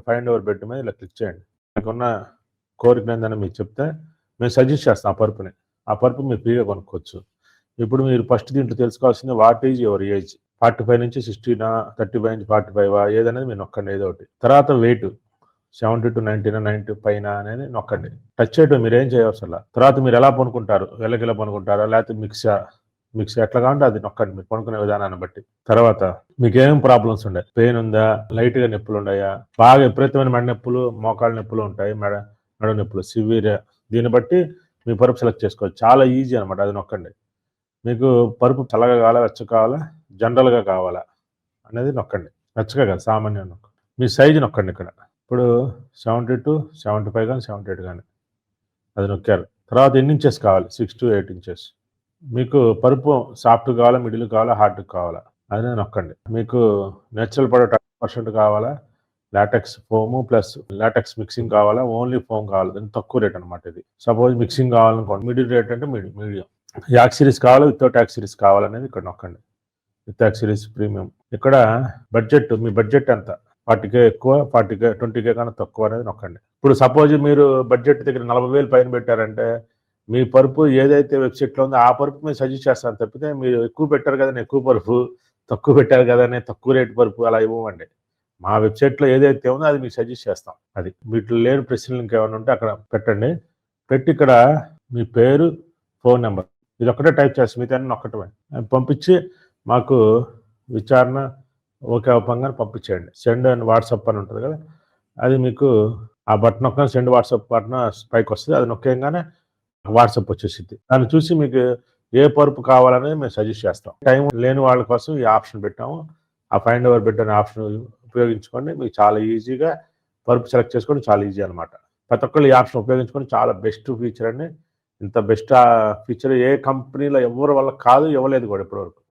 Find hour bed మీద ఇలా click చేయండి. మీకున్న కోరిక ఏందని మీకు చెప్తే మేము సజెస్ట్ చేస్తాం ఆ పరుపుని. ఆ పరుపు మీరు ఫ్రీగా కొనుక్కోవచ్చు. ఇప్పుడు మీరు ఫస్ట్ దీంట్లో తెలుసుకోవాల్సింది వాట్ ఈజ్ యువర్ ఏజ్. 45 నుంచి 60నా, 35 నుంచి 45 ఏదనేది మీరు నొక్కండి ఏదో ఒకటి. తర్వాత వెయిట్ 70 to 90 90 పైన అనేది నొక్కండి. టచ్ చేయడం మీరేం చేయవసరం. తర్వాత మీరు ఎలా పనుకుంటారు, వెళ్ళకిలా పనుకుంటారా, లేకపోతే మిక్స్ ఎట్లా కావాలంటే అది నొక్కండి మీరు పనుకునే విధానాన్ని బట్టి. తర్వాత మీకు ఏం ప్రాబ్లమ్స్ ఉన్నాయి, పెయిన్ ఉందా, లైట్గా నొప్పులు ఉన్నాయా, బాగా విపరీతమైన మెడ నొప్పులు, మోకాళ్ళ నొప్పులు ఉంటాయి, మెడ నొప్పులు సివియర్, దీన్ని బట్టి మీ పరుపు సెలెక్ట్ చేసుకోవచ్చు. చాలా ఈజీ అనమాట. అది నొక్కండి. మీకు పరుపు చల్లగా కావాలా, వెచ్చగా కావాలా, జనరల్గా కావాలా అనేది నొక్కండి. వెచ్చగా కాదు, సామాన్యంగా నొక్కండి. మీ సైజు నొక్కండి. ఇక్కడ ఇప్పుడు 72, 75 కానీ 78 కానీ అది నొక్కారు. తర్వాత ఎన్ని ఇంచెస్ కావాలి, 6 to 8 ఇంచెస్. మీకు పరుపు సాఫ్ట్ కావాలా, మిడిల్ కావాలా, హార్డ్ కావాలా అనేది నొక్కండి. మీకు నేచురల్ ప్రొడక్ట్ 100% కావాలా, LaTeX foam plus LaTeX mixing కావాలా, ఓన్లీ ఫోమ్ కావాలి, దాని తక్కువ రేట్ అనమాట ఇది. సపోజ్ మిక్సింగ్ కావాలనుకోండి, మిడిల్ రేట్ అంటే మీడియం. యాక్సిరీస్ కావాలా, వితౌట్ యాక్సిరీస్ కావాలనేది ఇక్కడ నొక్కండి. With accessories premium. ఇక్కడ బడ్జెట్, మీ బడ్జెట్ ఎంత, 40K ఎక్కువ, 40K 20K కన్నా తక్కువ అనేది నొక్కండి. ఇప్పుడు సపోజ్ మీరు బడ్జెట్ దగ్గర 40,000 పైన పెట్టారంటే మీ పరుపు ఏదైతే వెబ్సైట్లో ఉందో ఆ పరుపు మీరు సజెస్ట్ చేస్తాను తప్పితే మీరు ఎక్కువ పెట్టారు కదా ఎక్కువ పరుపు, తక్కువ పెట్టారు కదా తక్కువ రేటు పరుపు అలా ఇవ్వమండి. మా వెబ్సైట్లో ఏదైతే ఉందో అది మీకు సజెస్ట్ చేస్తాం. అది వీటిలో లేని ప్రశ్నలు ఇంకేమైనా ఉంటే అక్కడ పెట్టండి. పెట్టి ఇక్కడ మీ పేరు, ఫోన్ నెంబర్ ఇది ఒక్కటే టైప్ చేస్తాం, మిగతా ఒక్కటే పంపించి మాకు విచారణ ఓకే అవ్వగానే పంపించేయండి. సెండ్ అండ్ వాట్సాప్ అని ఉంటుంది కదా, అది మీకు ఆ బటన్ నొక్కగానే సెండ్ వాట్సాప్ బటన్ పైకి వస్తుంది. అది నొక్కగానే వాట్సాప్ వచ్చేసింది. దాన్ని చూసి మీకు ఏ పరుపు కావాలనేది మేము సజెస్ట్ చేస్తాం. టైం లేని వాళ్ళ కోసం ఈ ఆప్షన్ పెట్టాము. ఆ ఫైండ్ అవర్ బెడ్ అనే ఆప్షన్ ఉపయోగించుకోండి. మీకు చాలా ఈజీగా పరుపు సెలెక్ట్ చేసుకోండి, చాలా ఈజీ అనమాట. ప్రతి ఒక్కళ్ళు ఈ ఆప్షన్ ఉపయోగించుకొని చాలా బెస్ట్ ఫీచర్ అండి. ఇంత బెస్ట్ ఫీచర్ ఏ కంపెనీలో ఎవరి వల్ల కాదు, ఇవ్వలేదు కూడా ఇప్పటివరకు.